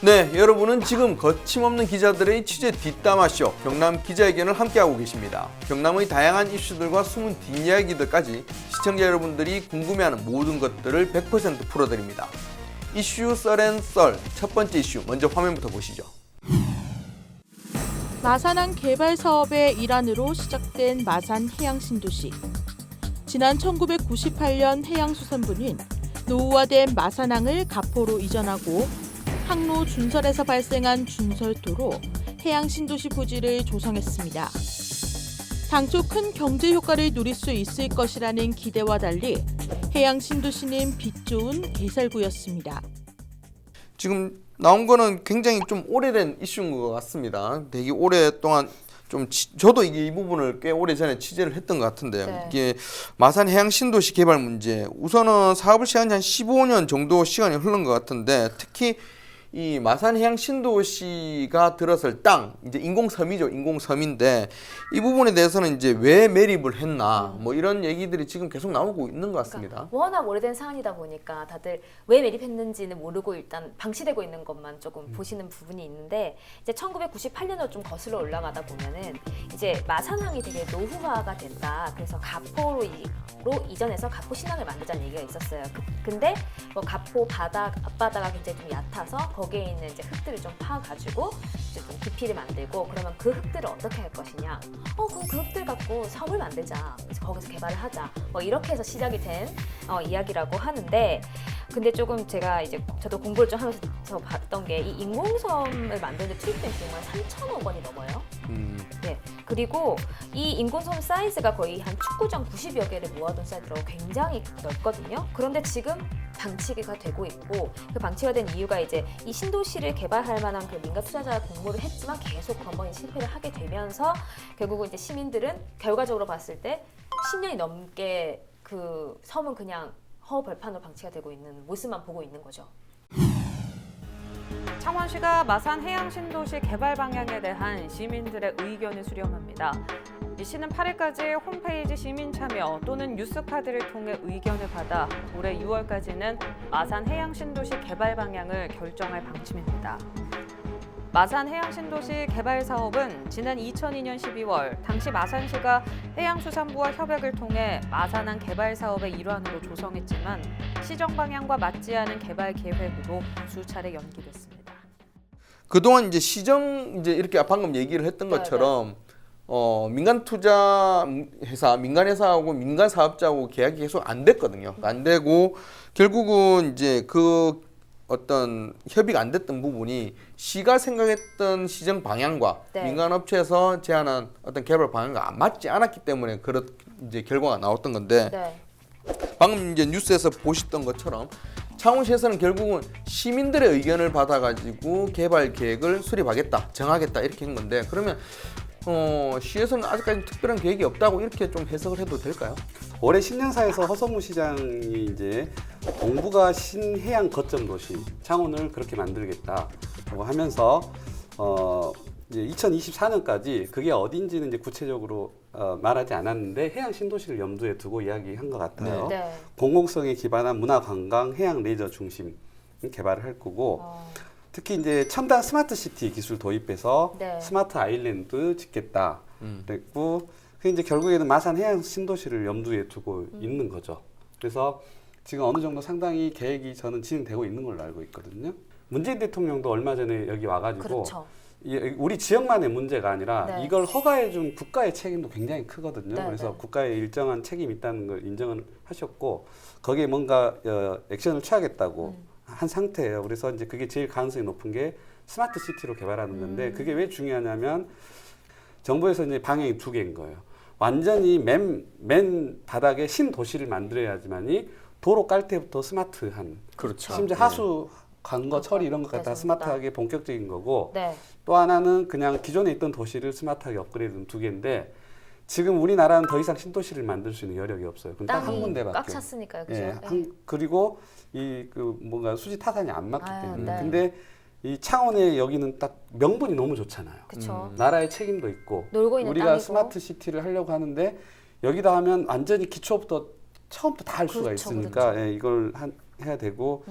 네, 여러분은 지금 거침없는 기자들의 취재 뒷담화쇼 경남 기자회견을 함께하고 계십니다. 경남의 다양한 이슈들과 숨은 뒷이야기들까지 시청자 여러분들이 궁금해하는 모든 것들을 100% 풀어드립니다. 이슈 썰앤썰 첫 번째 이슈 먼저 화면부터 보시죠. 마산항 개발 사업의 일환으로 시작된 마산 해양신도시. 지난 1998년 해양수산부는 노후화된 마산항을 가포로 이전하고 항로 준설에서 발생한 준설도로 해양신도시 부지를 조성했습니다. 당초 큰 경제 효과를 누릴 수 있을 것이라는 기대와 달리 해양신도시는 빛 좋은 개살구였습니다. 지금 나온 거는 굉장히 좀 오래된 이슈인 것 같습니다. 되게 오랫동안 저도 이 부분을 꽤 오래 전에 취재를 했던 것 같은데 네. 이게 마산 해양 신도시 개발 문제 우선은 사업을 시작한 지 한 15년 정도 시간이 흐른 것 같은데 특히 이 마산 해양 신도시가 들어설 땅 이제 인공섬이죠. 인공섬인데 이 부분에 대해서는 이제 왜 매립을 했나 뭐 이런 얘기들이 지금 계속 나오고 있는 것 같습니다. 그러니까 워낙 오래된 사안이다 보니까 다들 왜 매립했는지는 모르고 일단 방치되고 있는 것만 조금 보시는 부분이 있는데 이제 1998년으로 좀 거슬러 올라가다 보면은 이제 마산항이 되게 노후화가 된다. 그래서 가포로 이전해서 가포 신항을 만들자는 얘기가 있었어요. 근데 뭐 가포 앞바다가 굉장히 좀 얕아서 거기에 있는 이제 흙들을 좀 파가지고 이제 좀 깊이를 만들고 그러면 그 흙들을 어떻게 할 것이냐? 그럼 그 흙들 갖고 섬을 만들자. 그래서 거기서 개발을 하자. 뭐 이렇게 해서 시작이 된 이야기라고 하는데, 근데 조금 제가 이제 저도 공부를 좀 하면서 봤던 게 이 인공섬을 만드는데 투입된 비용은 3천억 원이 넘어요. 네. 그리고 이 인공섬 사이즈가 거의 한 축구장 90여 개를 모아둔 사이즈라고 굉장히 넓거든요. 그런데 지금 방치가 되고 있고 그 방치가 된 이유가 이제 이 신도시를 개발할 만한 그 민간 투자자 공모를 했지만 계속 번번이 실패를 하게 되면서 결국은 이제 시민들은 결과적으로 봤을 때 10년이 넘게 그 섬은 그냥 허허벌판으로 방치가 되고 있는 모습만 보고 있는 거죠. 창원시가 마산 해양신도시 개발 방향에 대한 시민들의 의견을 수렴합니다. 이 시는 8일까지 홈페이지 시민참여 또는 뉴스카드를 통해 의견을 받아 올해 6월까지는 마산 해양신도시 개발 방향을 결정할 방침입니다. 마산 해양신도시 개발 사업은 지난 2002년 12월 당시 마산시가 해양수산부와 협약을 통해 마산항 개발 사업의 일환으로 조성했지만 시정 방향과 맞지 않은 개발 계획으로 수차례 연기됐습니다. 그동안 이제 시정 이제 이렇게 방금 얘기를 했던 것처럼 민간 투자 회사, 민간 회사하고 민간 사업자하고 계약이 계속 안 됐거든요. 안 되고 결국은 이제 그 어떤 협의가 안 됐던 부분이 시가 생각했던 시정 방향과 네. 민간 업체에서 제안한 어떤 개발 방향과 맞지 않았기 때문에 그런 이제 결과가 나왔던 건데 네. 방금 이제 뉴스에서 보셨던 것처럼 창원시에서는 결국은 시민들의 의견을 받아가지고 개발 계획을 수립하겠다, 정하겠다 이렇게 한 건데 그러면 시에서는 아직까지 특별한 계획이 없다고 이렇게 좀 해석을 해도 될까요? 올해 신년사에서 허성무 시장이 이제 동부가 신해양 거점 도시 창원을 그렇게 만들겠다라고 하면서 이제 2024년까지 그게 어딘지는 이제 구체적으로 말하지 않았는데 해양 신도시를 염두에 두고 이야기한 것 같아요. 네. 공공성에 기반한 문화 관광 해양 레저 중심 개발을 할 거고 특히 이제 첨단 스마트 시티 기술 도입해서 네. 스마트 아일랜드 짓겠다 그랬고 그게 이제 결국에는 마산 해양 신도시를 염두에 두고 있는 거죠. 그래서 지금 어느 정도 상당히 계획이 저는 진행되고 있는 걸로 알고 있거든요. 문재인 대통령도 얼마 전에 여기 와가지고 그렇죠. 우리 지역만의 문제가 아니라 네. 이걸 허가해준 국가의 책임도 굉장히 크거든요. 네, 그래서 네. 국가의 일정한 책임이 있다는 걸 인정을 하셨고 거기에 뭔가 액션을 취하겠다고 한 상태예요. 그래서 이제 그게 제일 가능성이 높은 게 스마트 시티로 개발하는 건데 그게 왜 중요하냐면 정부에서 이제 방향이 두 개인 거예요. 완전히 맨 바닥에 신도시를 만들어야지만이 도로 깔 때부터 스마트한 그렇죠. 심지어 하수 관거 처리 이런 것까지 다 그렇습니다. 스마트하게 본격적인 거고 네. 또 하나는 그냥 기존에 있던 도시를 스마트하게 업그레이드는 두 개인데 지금 우리나라는 더 이상 신도시를 만들 수 있는 여력이 없어요. 그럼 딱 한 땅이 군데밖에. 꽉 찼으니까요, 그죠? 예, 네. 그리고 이 그 뭔가 수지 타산이 안 맞기 아유, 때문에. 네. 근데 이 창원에 여기는 딱 명분이 너무 좋잖아요. 그렇죠. 나라의 책임도 있고 놀고 있는 우리가 땅이고. 스마트 시티를 하려고 하는데 여기다 하면 완전히 기초부터 처음부터 다 할 수가 그렇죠, 있으니까 그렇죠. 예, 이걸 해야 되고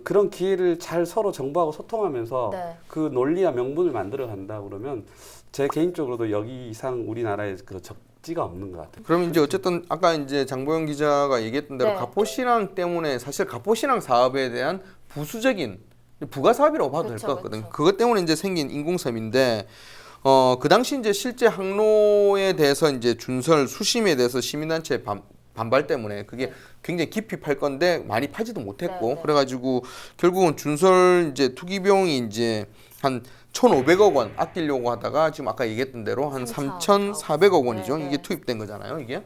그런 기회를 잘 서로 정부하고 소통하면서 네. 그 논리와 명분을 만들어 간다 그러면 제 개인적으로도 여기 이상 우리나라에 그 적지가 없는 것 같아요. 그럼 이제 어쨌든 아까 이제 장보영 기자가 얘기했던 대로 네. 가포신항 때문에 사실 가포신항 사업에 대한 부수적인 부가 사업이라고 봐도 될 그쵸, 것 같거든요. 그쵸. 그것 때문에 이제 생긴 인공섬인데 그 당시 이제 실제 항로에 대해서 이제 준설 수심에 대해서 시민단체 반발 때문에 그게 네. 굉장히 깊이 팔 건데 많이 파지도 못했고 네, 네. 그래가지고 결국은 준설 이제 투기비용이 이제 한 1,500억 원 아끼려고 하다가 지금 아까 얘기했던 대로 한 3,400억 원이죠. 네, 네. 이게 투입된 거잖아요, 이게.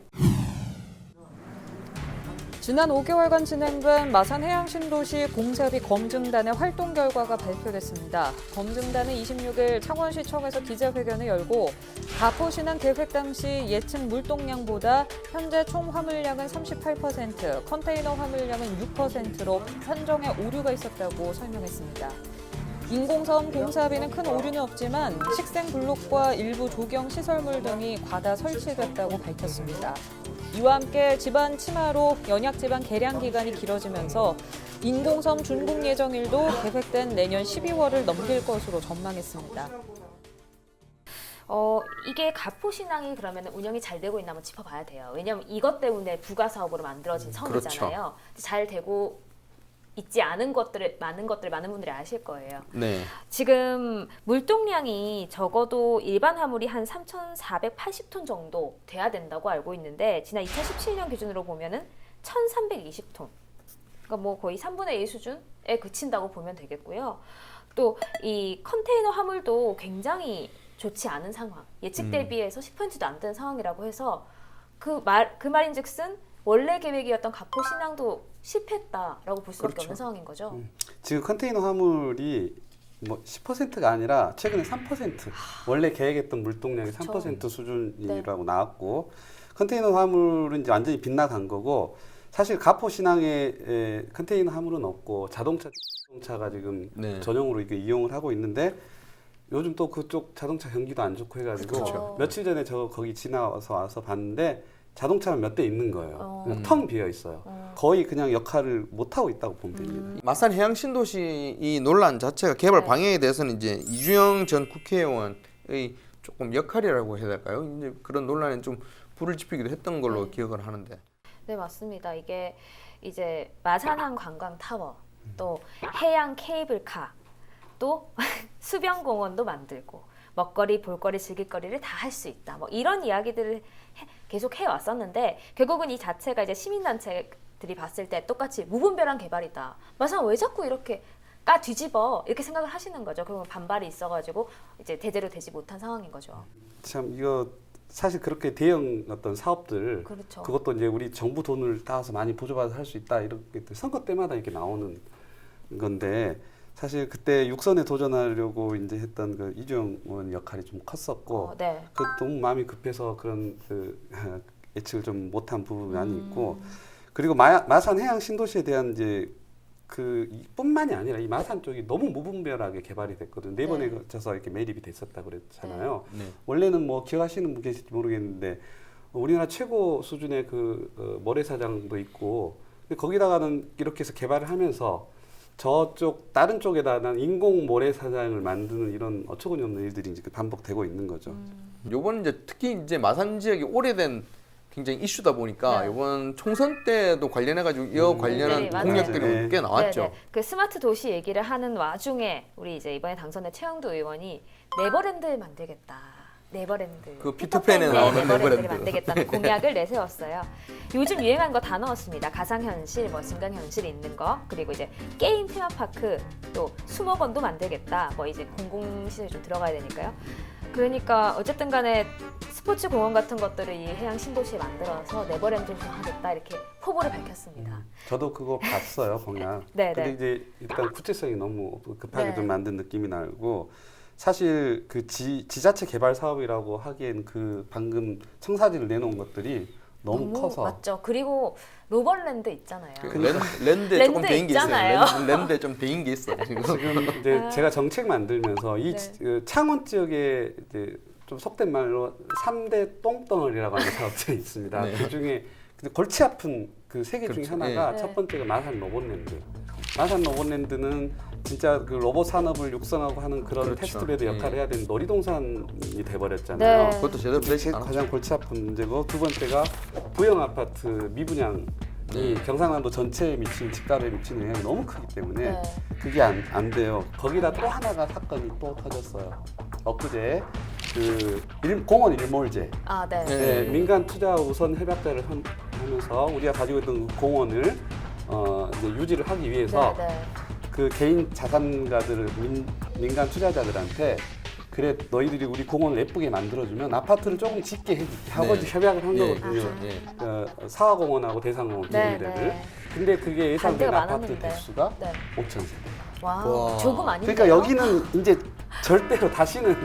지난 5개월간 진행된 마산해양신도시 공사비 검증단의 활동 결과가 발표됐습니다. 검증단은 26일 창원시청에서 기자회견을 열고 가포신항 계획 당시 예측 물동량보다 현재 총 화물량은 38%, 컨테이너 화물량은 6%로 산정에 오류가 있었다고 설명했습니다. 인공섬 공사비는 큰 오류는 없지만 식생 블록과 일부 조경 시설물 등이 과다 설치됐다고 밝혔습니다. 이와 함께 집안 침하로 연약 집안 개량 기간이 길어지면서 인공섬 준공 예정일도 계획된 내년 12월을 넘길 것으로 전망했습니다. 이게 가포신항이 그러면 운영이 잘 되고 있나 한번 짚어봐야 돼요. 왜냐하면 이것 때문에 부가 사업으로 만들어진 섬이잖아요. 잘 되고 있지 않은 것들을 많은 분들이 아실 거예요. 네. 지금 물동량이 적어도 일반 화물이 한 3,480톤 정도 돼야 된다고 알고 있는데 지난 2017년 기준으로 보면은 1,320톤. 그러니까 뭐 거의 3분의 1 수준에 그친다고 보면 되겠고요. 또 이 컨테이너 화물도 굉장히 좋지 않은 상황. 예측 대비해서 10%도 안 되는 상황이라고 해서 그 말인즉슨 원래 계획이었던 가포신항도 실패했다라고 볼 수밖에 그렇죠. 없는 상황인 거죠. 지금 컨테이너 화물이 뭐 10%가 아니라 최근에 3% 원래 계획했던 물동량이 그쵸. 3% 수준이라고 나왔고 컨테이너 화물은 이제 완전히 빗나간 거고 사실 가포신항에 컨테이너 화물은 없고 자동차가 지금 네. 전용으로 이게 이용을 하고 있는데 요즘 또 그쪽 자동차 경기도 안 좋고 해가지고 그쵸. 며칠 전에 저 거기 지나와서 봤는데 자동차는 몇 대 있는 거예요. 그냥 음. 텅 비어 있어요. 거의 그냥 역할을 못 하고 있다고 보면 됩니다. 마산 해양 신도시 이 논란 자체가 개발 네. 방향에 대해서는 이제 이주영 전 국회의원의 조금 역할이라고 해야 될까요? 이제 그런 논란에 좀 불을 지피기도 했던 걸로 기억을 하는데. 네, 맞습니다. 이게 이제 마산항 관광 타워, 또 해양 케이블카, 또 수변공원도 만들고 먹거리, 볼거리, 즐길거리를 다 할 수 있다. 뭐 이런 이야기들을 계속 해왔었는데 결국은 이 자체가 이제 시민단체들이 봤을 때 똑같이 무분별한 개발이다. 마산 왜 자꾸 이렇게 뒤집어 이렇게 생각을 하시는 거죠. 그러면 반발이 있어가지고 이제 제대로 되지 못한 상황인 거죠. 참 이거 사실 그렇게 대형 어떤 사업들 그렇죠. 그것도 이제 우리 정부 돈을 따서 많이 보조받아서 할 수 있다 이렇게 선거 때마다 이렇게 나오는 건데 사실 그때 육선에 도전하려고 이제 했던 그 이주영 의원 역할이 좀 컸었고 네. 그 너무 마음이 급해서 그런 그 예측을 좀 못한 부분이 많이 있고 그리고 마산 해양 신도시에 대한 이제 그 뿐만이 아니라 이 마산 쪽이 너무 무분별하게 개발이 됐거든요. 네 번에 네. 걸쳐서 이렇게 매립이 됐었다 그랬잖아요. 네. 원래는 뭐 기억하시는 분 계실지 모르겠는데 우리나라 최고 수준의 그 모래사장도 있고 근데 거기다가는 이렇게 해서 개발을 하면서 저쪽 다른 쪽에다가 인공 모래사장을 만드는 이런 어처구니없는 일들이 이제 반복되고 있는 거죠. 요번 이제 특히 이제 마산 지역이 오래된 굉장히 이슈다 보니까 네. 이번 총선 때도 관련해가지고 이 관련한 네, 맞아요. 공약들이 네. 꽤 나왔죠. 네네. 그 스마트 도시 얘기를 하는 와중에 우리 이제 이번에 당선된 최영도 의원이 네버랜드 만들겠다. 네버랜드. 그 피터팬에 나오는 네버랜드를 네버랜드. 만들겠다는 공약을 내세웠어요. 요즘 유행한 거 다 넣었습니다. 가상현실, 뭐 증강현실 있는 거, 그리고 이제 게임 테마파크, 또 수목원도 만들겠다. 뭐 이제 공공시설이 좀 들어가야 되니까요. 그러니까 어쨌든 간에 스포츠 공원 같은 것들을 이 해양 신도시에 만들어서 네버랜드를 좀 하겠다 이렇게 포부를 밝혔습니다. 저도 그거 봤어요, 공약. 네, 근데 네. 이제 일단 구체성이 너무 급하게 네. 좀 만든 느낌이 나고 사실 그 지자체 개발 사업이라고 하기엔 그 방금 청사진을 내놓은 것들이 너무 커서 맞죠. 그리고 로벌랜드 있잖아요. 그 랜드에 조금 랜드 대인 게 있잖아요. 있어요. 랜드에 좀 대인 게 있어. 지금. 지금 이제 제가 정책 만들면서 이 네. 그 창원 지역에 이제 좀 속된 말로 3대 똥덩어리라고 하는 사업들이 있습니다. 네. 그 중에 골치 아픈 그 세 개 중에 그렇죠. 하나가 예. 첫 번째가 마산 로봇랜드. 마산 로봇랜드는 진짜 그 로봇 산업을 육성하고 하는 그런 그렇죠. 테스트베드 역할을 예. 해야 되는 놀이동산이 돼버렸잖아요. 네. 그것도 제대로 그게 플래시 안 하고. 가장 골치 아픈 문제고 두 번째가 구형 아파트 미분양이 경상남도 전체에 미치는 집값에 미치는 영향이 너무 크기 때문에 네. 그게 안 돼요. 거기다 또 하나가 사건이 또 터졌어요. 엊그제 그 공원 일몰제. 아, 네. 네. 네, 민간 투자 우선 협약자를 하면서 우리가 가지고 있던 그 공원을 이제 유지를 하기 위해서 네, 네. 그 개인 자산가들을 민간 투자자들한테 그래 너희들이 우리 공원을 예쁘게 만들어주면 아파트를 조금 짓게 하고 네. 협약을 한 예, 거거든요. 아하. 예. 사화공원하고 대상공원 두 네, 군데를. 네. 근데 그게 예상된 반대가 아파트 많았는데. 대수가 네. 5,000세대. 와, 와. 조금 아닌데요? 그러니까 여기는 이제 절대로 다시는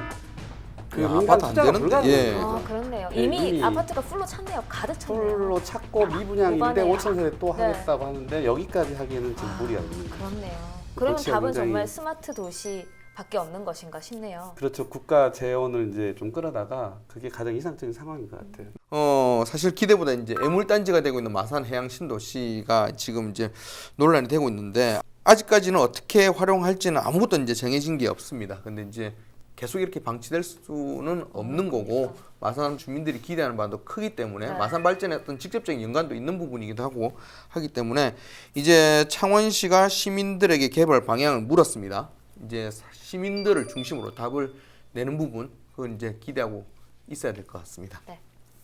그 야, 민간 아파트 안 투자가 되는데? 불가능해요. 예. 아, 그렇네요. 예, 이미 이미 아파트가 풀로 찼네요. 가득 찼네요. 풀로 찾고 미분양인데 오바네요. 5,000세대 또 네. 하겠다고 하는데 여기까지 하기에는 지금 무리가 있는 거예요. 그렇네요. 그러면 골치가 답은 굉장히- 정말 스마트 도시밖에 없는 것인가 싶네요. 그렇죠. 국가 재원을 이제 좀 끌어다가 그게 가장 이상적인 상황인 것 같아요. 사실 기대보다 이제 애물단지가 되고 있는 마산 해양 신도시가 지금 이제 논란이 되고 있는데 아직까지는 어떻게 활용할지는 아무것도 이제 정해진 게 없습니다. 근데 이제 계속 이렇게 방치될 수는 없는 거고 마산 주민들이 기대하는 바도 크기 때문에 네. 마산 발전에 어떤 직접적인 연관도 있는 부분이기도 하고 하기 때문에 이제 창원시가 시민들에게 개발 방향을 물었습니다. 이제 시민들을 중심으로 답을 내는 부분 그건 이제 기대하고 있어야 될 것 같습니다. 네.